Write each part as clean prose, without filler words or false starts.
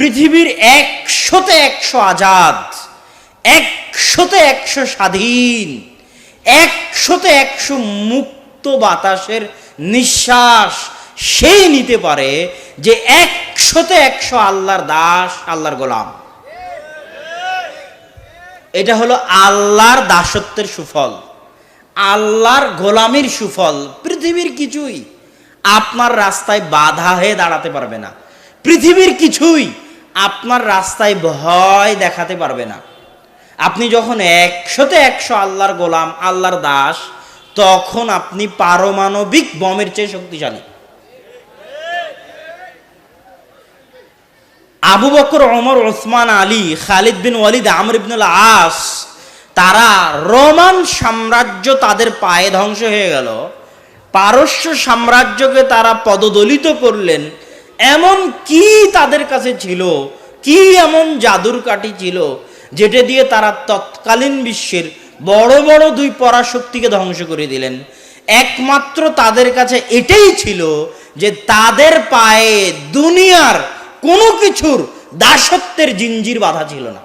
পৃথিবীর 100-100 আজাদ, 100-100 স্বাধীন, 100-100 মুক্ত বাতাসের নিঃশ্বাস সেই নিতে পারে যে 100-100 আল্লাহর দাস, আল্লাহর গোলাম। এটা হলো আল্লাহর দাসত্বের সুফল, আল্লাহর গোলামির সুফল। পৃথিবীর কিছুই আপনার রাস্তায় বাধা হয়ে দাঁড়াতে পারবে না, পৃথিবীর কিছুই আপনার রাস্তায় ভয় দেখাতে পারবে না। আপনি যখন 100-100 আল্লাহর গোলাম, আল্লাহর দাস, তখন আপনি পারমাণবিক বোমের চেয়ে শক্তিশালী। আবু বকর, ওমর, ওসমান, আলী, খালিদ বিন ওয়ালিদ, আমর ইবনুল আস, তারা রোমান সাম্রাজ্য তাদের পায়ে ধ্বংস হয়ে গেল, পারস্য সাম্রাজ্যকে তারা পদদলিত করলেন। এমন কি তাদের কাছে ছিল, কি এমন জাদুর কাঠি ছিল যেটা দিয়ে তারা তৎকালীন বিশ্বের বড় বড় 2 পরাশক্তিকে ধ্বংস করে দিলেন? একমাত্র তাদের কাছে এটাই ছিল যে তাদের পায়ে দুনিয়ার কোনো কিছুর দাসত্বের জিঞ্জির বাধা ছিল না,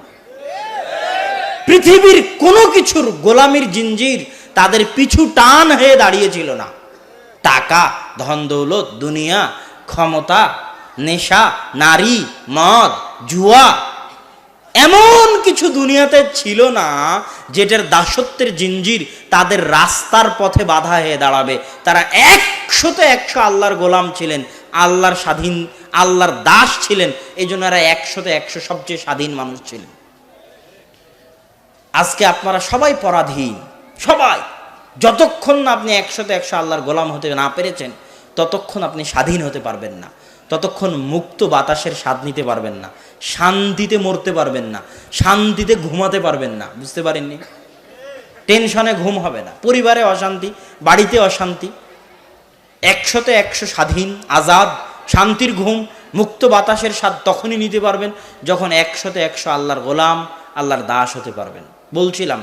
পৃথিবীর কোনো কিছুর গোলামির জিঞ্জির তাদের পিছু টান হয়ে দাঁড়িয়েছিল না। টাকা, ধন দৌলত, দুনিয়া, ক্ষমতা, নেশা, নারী, মদ, জুয়া, এমন কিছু দুনিয়াতে ছিল না যেটার দাসত্বের জিঞ্জির তাদের রাস্তার পথে বাধা হয়ে দাঁড়াবে। তারা 100-100 আল্লাহর গোলাম ছিলেন, আল্লাহর স্বাধীন, আল্লাহর দাস ছিলেন। এই জন্য এরা 100-100 সবচেয়ে স্বাধীন মানুষ ছিলেন। আজকে আপনারা সবাই পরাধীন, সবাই। যতক্ষণ না আপনি 100-100 আল্লাহর গোলাম হতে না পেরেছেন, ততক্ষণ আপনি স্বাধীন হতে পারবেন না, ততক্ষণ মুক্ত বাতাসের স্বাদ নিতে পারবেন না, শান্তিতে মরতে পারবেন না, শান্তিতে ঘুমাতে পারবেন না। বুঝতে পারেননি? টেনশনে ঘুম হবে না, পরিবারে অশান্তি, বাড়িতে অশান্তি। 100-100 স্বাধীন, আজাদ, শান্তির ঘুম, মুক্ত বাতাসের স্বাদ তখনই নিতে পারবেন যখন 100-100 আল্লাহর গোলাম, আল্লাহর দাস হতে পারবেন। বলছিলাম,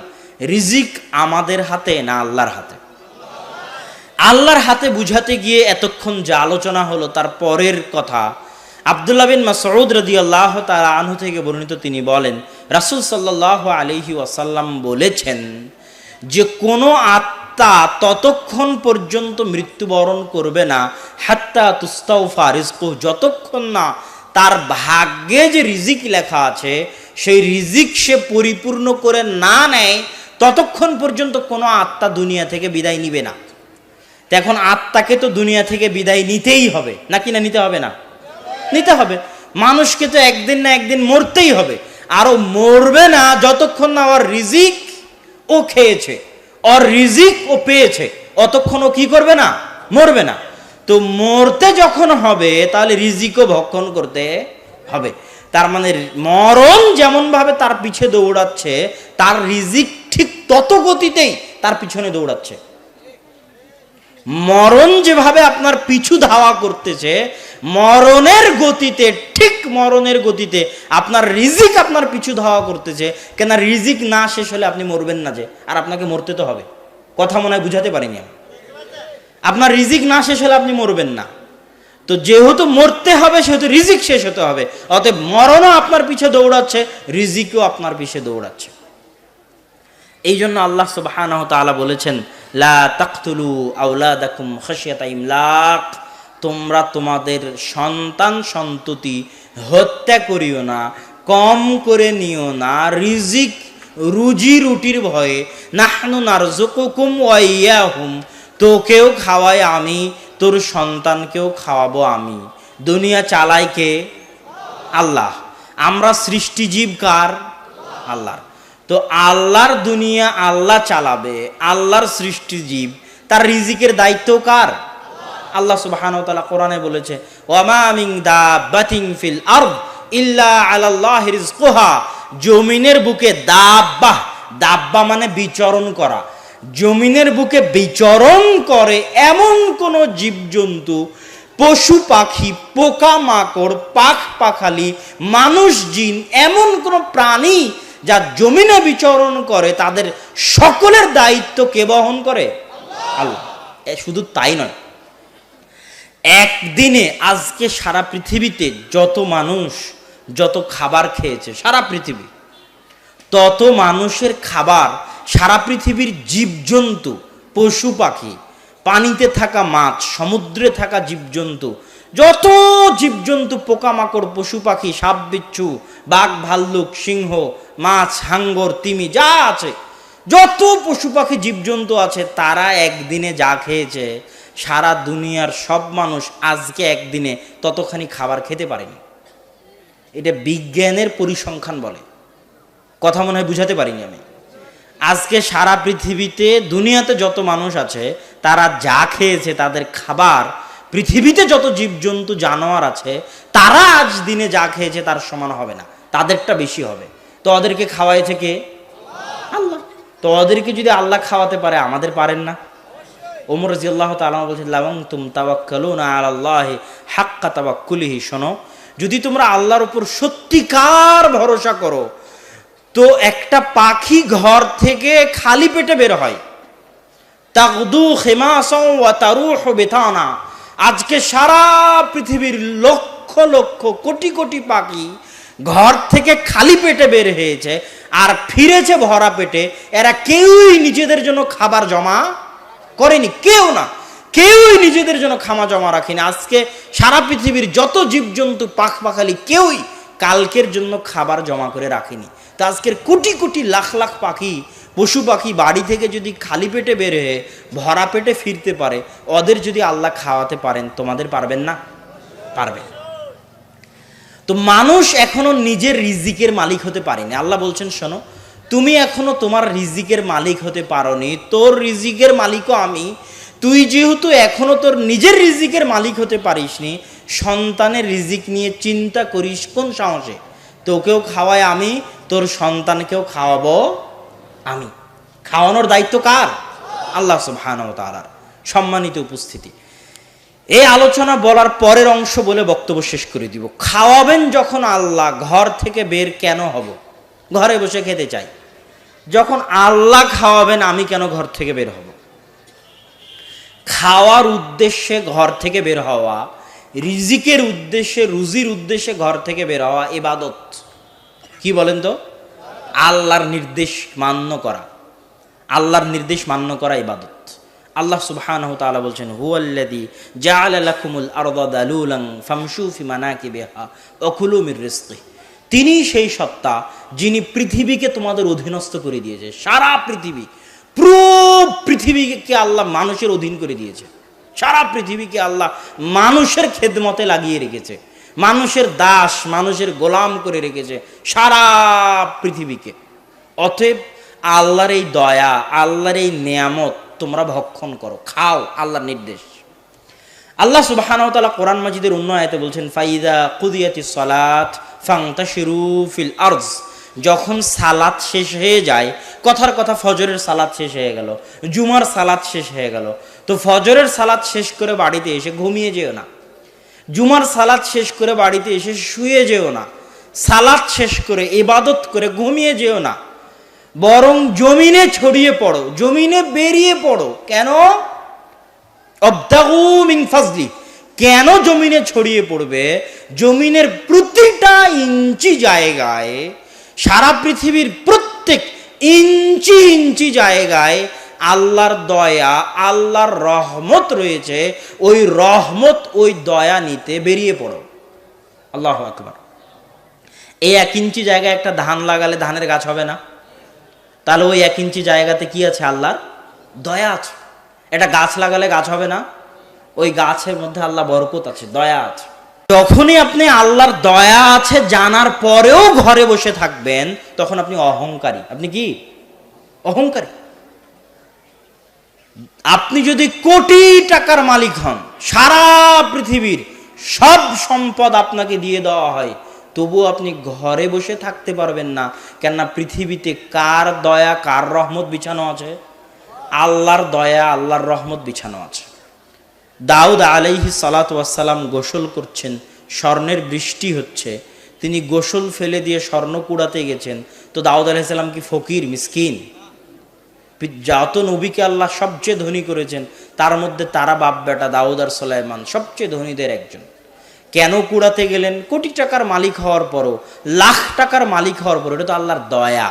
রিজিক আমাদের হাতে না আল্লাহর হাতে? আল্লাহর হাতে বুঝাতে গিয়ে এতক্ষণ যে আলোচনা হলো তার পরের কথা। আব্দুল্লাহ বিন মাসউদ রাদিয়াল্লাহু তাআলা আনহু থেকে বর্ণিত, তিনি বলেন, রাসূল সাল্লাল্লাহু আলাইহি ওয়াসাল্লাম বলেছেন যে কোনো আত্মা ততক্ষণ পর্যন্ত মৃত্যুবরণ করবে না হাত্তা তুস্তাওফা রিজকুহ, যতক্ষণ না তার ভাগ্যে যে রিজিক লেখা আছে সেই রিজিক সে পরিপূর্ণ করে না নেয়, ততক্ষণ পর্যন্ত কোনো আত্মা দুনিয়া থেকে বিদায় নিবে না। এখন আত্মাকে তো দুনিয়া থেকে বিদায় নিতেই হবে, নাকি না নিতে হবে না? নিতে হবে। মানুষকে তো একদিন না একদিন মরতেই হবে, আরও মরবে না যতক্ষণ না ওর রিজিক ও খেয়েছে, ওর রিজিক ও পেয়েছে, অতক্ষণ ও কি করবে না? মরবে না। তো মরতে যখন হবে তাহলে রিজিকও ভক্ষণ করতে হবে। তার মানে মরণ যেমন ভাবে তার পিছে দৌড়াচ্ছে, তার রিজিক ঠিক তত গতিতেই তার পিছনে দৌড়াচ্ছে। মরণ যেভাবে আপনার পিছু ধাওয়া করতেছে, মরণের গতিতে, ঠিক মরণের গতিতে আপনার রিজিক আপনার পিছু ধাওয়া করতেছে। কেন? রিজিক না শেষ হলে আপনি মরবেন না যে, আর আপনাকে মরতে তো হবে। কথা মনে হয় বুঝাতে পারিনি আমি। আপনার রিজিক না শেষ হলে আপনি মরবেন না, তো যেহেতু মরতে হবে সেহেতু রিজিক শেষ হতে হবে। অতএব মরণও আপনার পিছে দৌড়াচ্ছে, রিজিকও আপনার পিছে দৌড়াচ্ছে। এই জন্য আল্লাহ সুবহানাহু ওয়া তাআলা বলেছেন, লা তাকতুলু আওলাদাকুম খাশিয়াতা ইমলাক, তোমরা তোমাদের সন্তান সন্ততি হত্যা করিও না, কম করে নিও না রিজিক, রুজি রুটির ভয়ে। নাহনু নারযুকুকুম ওয়া ইয়াহুম, তোকেও খাওয়াই আমি, তোর সন্তানকেও খাওয়াবো আমি। দুনিয়া চালায় কে? আল্লাহ। আমরা সৃষ্টিজীব কার? আল্লাহর। তো আল্লাহর দুনিয়া আল্লাহ চালাবে, আল্লাহর সৃষ্টিজীব, তার রিজিকের দায়িত্ব কার? আল্লাহ সুবহানাহু ওয়া তাআলা কোরআনে বলেছে, ওয়ামা মিন দাব্বাতিন ফিল আরদ ইল্লা আলাল্লাহি রিজকুহা, জমিনের বুকে দাব্বা, দাব্বা মানে বিচরণ করা, জমিনের বুকে বিচরণ করে এমন কোন জীবজন্তু, পশু পাখি, পোকা মাকড়, পাখ পাখালি, মানুষ জিন, এমন কোন প্রাণী যা জমিনে বিচরণ করে, তাদের সকলের দায়িত্ব কে বহন করে? আল্লাহ। শুধু তাই নয়, একদিনে আজকে সারা পৃথিবীতে যত মানুষ যত খাবার খেয়েছে সারা পৃথিবী, তত মানুষের খাবার সারা পৃথিবীর জীবজন্তু, পশু পাখি, পানিতে থাকা মাছ, সমুদ্রে থাকা জীবজন্তু, যত জীবজন্তু, পোকামাকড়, পশু পাখি, সাপ বিচ্ছু, বাঘ ভাল্লুক, সিংহ, মাছ, হাঙ্গর, তিমি, যা আছে, যত পশু পাখি জীবজন্তু আছে, তারা একদিনে যা খেয়েছে সারা দুনিয়ার সব মানুষ আজকে একদিনে ততখানি খাবার খেতে পারেনি। এটা বিজ্ঞানের পরিসংখ্যান বলে। কথা মনে হয় বুঝাতে পারিনি আমি। আজকে সারা পৃথিবীতে দুনিয়াতে যত মানুষ আছে তারা যা খেয়েছে, তাদের খাবার, পৃথিবীতে যত জীবজন্তু জানোয়ার আছে তারা আজ দিনে যা খেয়েছে তার সমান হবে না, তাদেরটা বেশি হবে। তো ওদেরকে খাওয়াইছে কে? আল্লাহ। তো ওদেরকে যদি আল্লাহ খাওয়াতে পারে, আমাদের পারেন না? ওমর রাদিয়াল্লাহু তাআলা বলছেন, লাওয়াং তুম তাওয়াক্কালুনা আলাল্লাহি হাক্কা তাওয়াক্কুলিহি, শোনো, যদি তোমরা আল্লাহর উপর সত্যিকার ভরসা করো, তো একটা পাখি ঘর থেকে খালি পেটে বের হয়, তাগদু খিমাসাও ওয়া তারুহু বিতানা। আজকে সারা পৃথিবীর লক্ষ লক্ষ কোটি কোটি পাখি ঘর থেকে খালি পেটে বের হয়েছে আর ফিরেছে ভরা পেটে। এরা কেউই নিজেদের জন্য খাবার জমা করেনি, কেউ না, কেউই নিজেদের জন্য খামা জমা রাখেনি। আজকে সারা পৃথিবীর যত জীবজন্তু, পাখ পাখালি, কেউই কালকের জন্য খাবার জমা করে রাখেনি। তা আজকের কোটি কোটি লাখ লাখ পাখি, পশু পাখি বাড়ি থেকে যদি খালি পেটে বের হয়ে ভরা পেটে ফিরতে পারে, ওদের যদি আল্লাহ খাওয়াতে পারেন, তোমাদের পারবেন না? পারবেন। তো মানুষ এখনো নিজের রিজিকের মালিক হতে পারেনি। আল্লাহ বলছেন, শোনো, তুমি এখনো তোমার রিজিকের মালিক হতে পারোনি, তোর রিজিকের মালিকও আমি। তুই যেহেতু এখনো তোর নিজের রিজিকের মালিক হতে পারিসনি, সন্তানের রিজিক নিয়ে চিন্তা করিস কোন সাহসে? তোকেও খাওয়াই আমি, তোর সন্তানকেও খাওয়াবো আমি। খাওয়ানোর দায়িত্ব কার? আল্লাহ সুবহানাহু ওয়া তাআলার। সম্মানিত উপস্থিতি, এই আলোচনা বলার পরের অংশ বলে বক্তব্য শেষ করে দিব। খাওয়াবেন যখন আল্লাহ, ঘর থেকে বের কেন হব? ঘরে বসে খেতে চাই। যখন আল্লাহ খাওয়াবেন, আমি কেন ঘর থেকে বের হব? খাওয়ার উদ্দেশ্যে ঘর থেকে বের হওয়া, রিজিকের উদ্দেশ্যে, রুজির উদ্দেশ্যে ঘর থেকে বের হওয়া ইবাদত। কি বলেন তো? আল্লাহর নির্দেশ মান্য করা, আল্লাহর নির্দেশ মান্য করা ইবাদত। আল্লাহ সুবহানাহু ওয়া তাআলা বলছেন, হুয়াল্লাযী জাআলা লাকুমুল আরদা দালুলান ফামশু ফি মানাকিবিহা ওয়া কুলু মির রিজকিহি। তিনি সেই সত্তা যিনি পৃথিবীকে তোমাদের অধীনস্থ করে দিয়েছে। সারা পৃথিবী, পুরো পৃথিবীকে আল্লাহ মানুষের অধীন করে দিয়েছে। সারা পৃথিবীকে আল্লাহ মানুষের খেদমতে লাগিয়ে রেখেছে, মানুষের দাস, মানুষের গোলাম করে রেখেছে সারা পৃথিবীকে। অতএব আল্লাহর এই দয়া, আল্লাহর এই নেয়ামত তোমরা ভক্ষণ করো, খাও, আল্লাহর নির্দেশ। আল্লাহ সুবহানাহু ওয়া তাআলা কোরআন মাজিদের অন্য আয়াতে বলছেন, ফাইদা কুদিয়াতিস সালাত ফান্তাশিরু ফিল আরজ। যখন সালাত শেষ হয়ে যায়, কথার কথা ফজরের সালাত শেষ হয়ে গেল, জুমার সালাত শেষ হয়ে গেল, তো ফজরের সালাত শেষ করে বাড়িতে এসে ঘুমিয়ে যেও না, জুমার সালাত শেষ করে বাড়িতে এসে শুয়ে যেও না, সালাত শেষ করে ইবাদত করে ঘুমিয়ে যেও না, বরং জমিনে ছড়িয়ে পড়ো, জমিনে বেরিয়ে পড়ো। কেন? আবতাগু মিন ফাজলি। কেন জমিনে ছড়িয়ে পড়বে? জমিনের প্রতিটা ইঞ্চি জায়গায়, সারা পৃথিবীর প্রত্যেক ইঞ্চি ইঞ্চি জায়গায় আল্লাহর দয়া, আল্লাহর রহমত রয়েছে। ওই রহমত, ওই দয়া নিতে বেরিয়ে পড়ো। আল্লাহু আকবার। এই 1 ইঞ্চি জায়গায় একটা ধান লাগালে ধানের গাছ হবে না? তাহলে ওই 1 ইঞ্চি জায়গাতে কি আছে? আল্লাহর দয়া আছে। এটা গাছ লাগালে গাছ হবে না? ওই গাছের মধ্যে আল্লাহ বরকত আছে, দয়া আছে। যখনই আপনি আল্লাহর দয়া আছে জানার পরেও ঘরে বসে থাকবেন, তখন আপনি অহংকারী। আপনি কি? অহংকারী। আপনি যদি কোটি টাকার মালিক হন, সারা পৃথিবীর সব সম্পদ আপনাকে দিয়ে দেওয়া হয়, তবুও আপনি ঘরে বসে থাকতে পারবেন না। কেননা পৃথিবীতে কার দয়া, কার রহমত বিছানো আছে? আল্লাহর দয়া, আল্লাহর রহমত বিছানো আছে। দাউদ আলাইহিস সালাতু ওয়াস সালাম গোসল করছেন, স্বর্ণের বৃষ্টি হচ্ছে, তিনি গোসল ফেলে দিয়ে স্বর্ণ কুড়াতে গেছেন। তো দাউদ আলাইহিস সালাম কি ফকির, মিসকিন? যত নবীকে আল্লাহ সবচেয়ে ধনী করেছেন, তার মধ্যে তারা বাপ বেটা দাউদ আর সুলাইমান সবচেয়ে ধনীদের একজন। কেন কুড়াতে গেলেন? কোটি টাকার মালিক হওয়ার পরও, লাখ টাকার মালিক হওয়ার পরও, এটা তো আল্লাহর দয়া।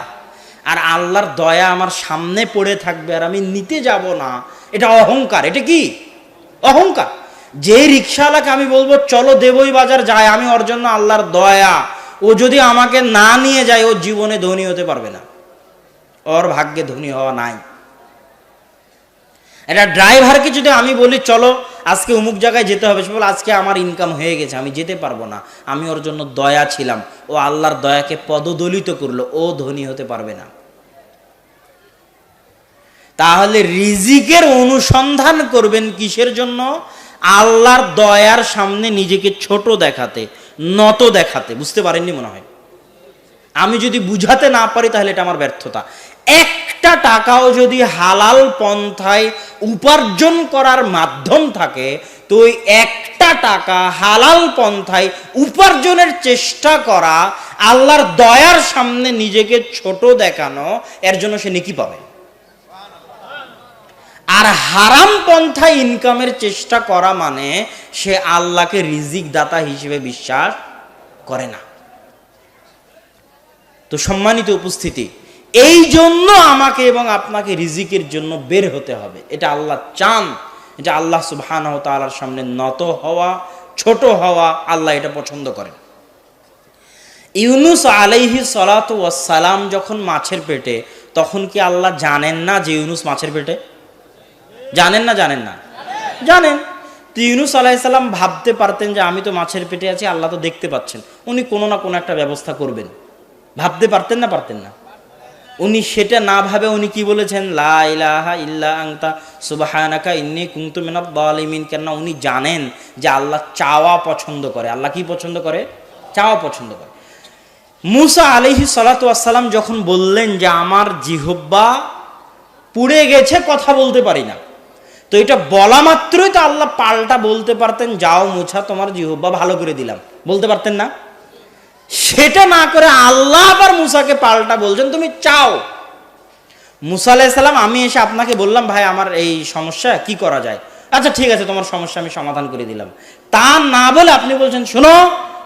আর আল্লাহর দয়া আমার সামনে পড়ে থাকবে আর আমি নিতে যাব না, এটা অহংকার। এটা কি অহংকার? যে রিক্সাওয়ালাকে আমি বলবো চলো দেবই বাজার যায়, আমি ওর জন্য আল্লাহর দয়া, ও যদি আমাকে না নিয়ে যায় ও জীবনে ধনী হতে পারবে না, ওর ভাগ্যে ধনী হওয়া নাই। এটা ড্রাইভারকে যদি আমি বলি চলো আজকে অমুক জায়গায় যেতে হবে, সে বলে আজকে আমার ইনকাম হয়ে গেছে আমি যেতে পারবো না, আমি ওর জন্য দয়া ছিলাম, ও আল্লাহর দয়াকে পদদলিত করলো, ও ধনী হতে পারবে না। তাহলে রিজিকের অনুসন্ধান করবেন কিসের জন্য? আল্লাহর দয়ার সামনে নিজেকে ছোট দেখাতে, নত দেখাতে। বুঝতে পারেননি মনে হয়। আমি যদি বুঝাতে না পারি তাহলে এটা আমার ব্যর্থতা। একটা টাকাও যদি হালাল পন্থায় উপার্জন করার মাধ্যম থাকে, তো ওই একটা টাকা হালাল পন্থায় উপার্জনের চেষ্টা করা, আল্লাহর দয়ার সামনে নিজেকে ছোট দেখানো, এর জন্য সে নেকি পাবে। আর হারাম পন্থায় ইনকামের চেষ্টা করা মানে সে আল্লাহকে রিজিক দাতা হিসেবে বিশ্বাস করে না। তো সম্মানিত উপস্থিতি, এই জন্য আমাকে এবং আপনাকে রিজিকের জন্য বের হতে হবে। এটা আল্লাহ চান, এটা আল্লাহ সুবহানাহু ওয়া তাআলার সামনে নত হওয়া, ছোট হওয়া, আল্লাহ এটা পছন্দ করেন। ইউনুস আলাইহিস সালাতু ওয়াস সালাম যখন মাছের পেটে, তখন কি আল্লাহ জানেন না যে ইউনুস মাছের পেটে? জানেন না? জানেন না? জানেন। তো ইউনুস আলাইহিস সালাম ভাবতে পারতেন যে আমি তো মাছের পেটে আছি, আল্লাহ তো দেখতে পাচ্ছেন, উনি কোনো না কোনো একটা ব্যবস্থা করবেন। ভাবতে পারতেন না? পারতেন না? উনি সেটা না ভাবে উনি কি বলেছেন? লা ইলাহা ইল্লা আনতা সুবহানাকা ইন্নী কুনতু মিনাজ জালিমিন। কেন? উনি জানেন যে আল্লাহ চাওয়া পছন্দ করে। আল্লাহ কি পছন্দ করে? চাওয়া পছন্দ করে। মুসা আলাইহিস সালাতু ওয়াস সালাম যখন বললেন যে আমার জিহ্বা পুড়ে গেছে, কথা বলতে পারি না, তো এটা বলা মাত্রই তো আল্লাহ পাল্টা বলতে পারতেন, যাও মুসা তোমার জিহ্বা ভালো করে দিলাম, বলতে পারতেন না? সেটা না করে আল্লাহ আবার মুসাকে পাল্টা বলছেন তুমি চাও। মুসা আলাইহিস সালাম, আমি এসে আপনাকে বললাম ভাই আমার এই সমস্যা, কি করা যায়? আচ্ছা ঠিক আছে, তোমার সমস্যা আমি সমাধান করে দিলাম। তা না বলে আপনি বলছেন শোনো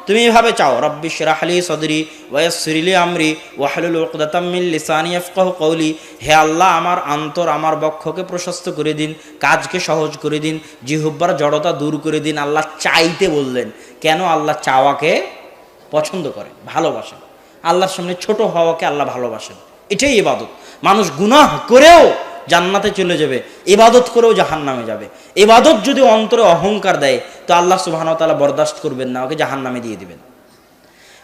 তুমি এভাবে চাও, রব্বি ইশরাহ লি সদরি ওয়া ইয়াসসির লি আমরি ওয়াহলুল উকদাতাম মিন লিসানি ইয়াফকাহু কওলি। হে আল্লাহ আমার অন্তর, আমার বক্ষকে প্রশস্ত করে দিন, কাজকে সহজ করে দিন, জিহ্বার জড়তা দূর করে দিন। আল্লাহ চাইতে বললেন। কেন? আল্লাহ চাওয়াকে পছন্দ করেন, ভালোবাসেন। আল্লাহর সামনে ছোট হওয়াকে আল্লাহ ভালোবাসেন। এটাই ইবাদত। মানুষ গুনাহ করেও জান্নাতে চলে যাবে, ইবাদত করেও জাহান্নামে যাবে। ইবাদত যদি অন্তরে অহংকার দেয় তো আল্লাহ সুবহানাহু ওয়া তাআলা বরদাস্ত করবেন না, ওকে জাহান্নামে দিয়ে দিবেন।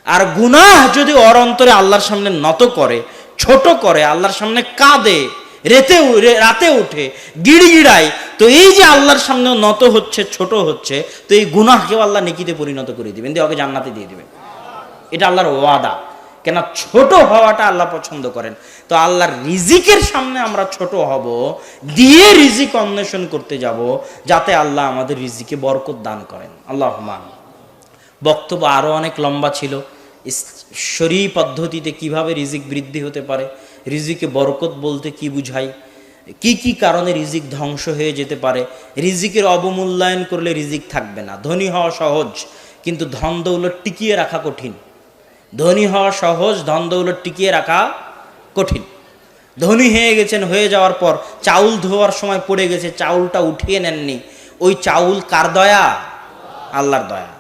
আর গুনাহ যদি ওর অন্তরে আল্লাহর সামনে নত করে, ছোট করে, আল্লাহর সামনে কাঁদে, রাতে উঠে গিড়গিড়ায়, তো এই যে আল্লাহর সামনে নত হচ্ছে, ছোট হচ্ছে, তো এই গুনাহকেও আল্লাহ নেকিতে পরিণত করে দিবেন, দিয়ে ওকে জান্নাতে দিয়ে দিবেন। এটা আল্লাহর ওয়াদা। কেন? ছোট হওয়াটা আল্লাহ পছন্দ করেন। তো আল্লাহর রিজিকের সামনে আমরা ছোট হব, দিয়ে রিজিক অন্বেষণ করতে যাব, যাতে আল্লাহ আমাদের রিজিকে বরকত দান করেন। আল্লাহুম্মা আমিন। বক্তব্য আরও অনেক লম্বা ছিল। শরীয়ী পদ্ধতিতে কিভাবে রিজিক বৃদ্ধি হতে পারে, রিজিকে বরকত বলতে কি বুঝায়, কি কি কারণে রিজিক ধ্বংস হয়ে যেতে পারে, রিজিকের অবমূল্যায়ন করলে রিজিক থাকবে না। ধনী হওয়া সহজ, কিন্তু ধন দৌলত টিকিয়ে রাখা কঠিন। ধনী হওয়া সহজ, ধন দৌলত টিকিয়ে রাখা কঠিন। ধনী হয়ে গেছেন, হয়ে যাওয়ার পর চাউল ধোয়ার সময় পড়ে গেছে, চাউলটা উঠিয়ে নেননি, ওই চাউল কার দয়া? আল্লাহর দয়া।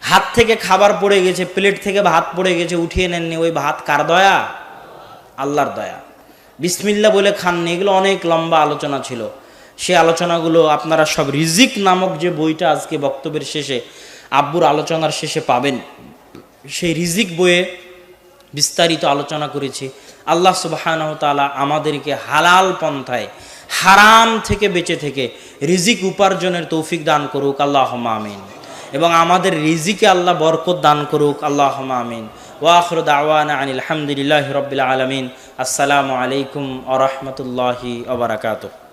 হাত থেকে খাবার পড়ে গেছে, প্লেট থেকে ভাত পড়ে গেছে, উঠিয়ে নেননি, ওই ভাত কার দয়া? আল্লাহর দয়া। বিসমিল্লাহ বলে খাননি। এগুলো অনেক লম্বা আলোচনা ছিল, সে আলোচনাগুলো আপনারা সব রিজিক নামক যে বইটা আজকে বক্তব্যের শেষে, আব্বুর আলোচনার শেষে পাবেন, সেই রিজিক বইয়ে বিস্তারিত আলোচনা করেছি। আল্লাহ সুবহানাহু ওয়া তাআলা আমাদেরকে হালাল পন্থায় হারাম থেকে বেঁচে থেকে রিজিক উপার্জনের তৌফিক দান করুক, আল্লাহুম্মা আমিন। এবং আমাদের রিজিকে আল্লাহ বরকত দান করুক, আল্লাহুম্মা আমিন। ওয়া আখিরু দাওয়ানা আনিল হামদুলিল্লাহি রাব্বিল আলামিন। আসসালামু আলাইকুম ওয়া রাহমাতুল্লাহি ওয়া বারাকাতুহু।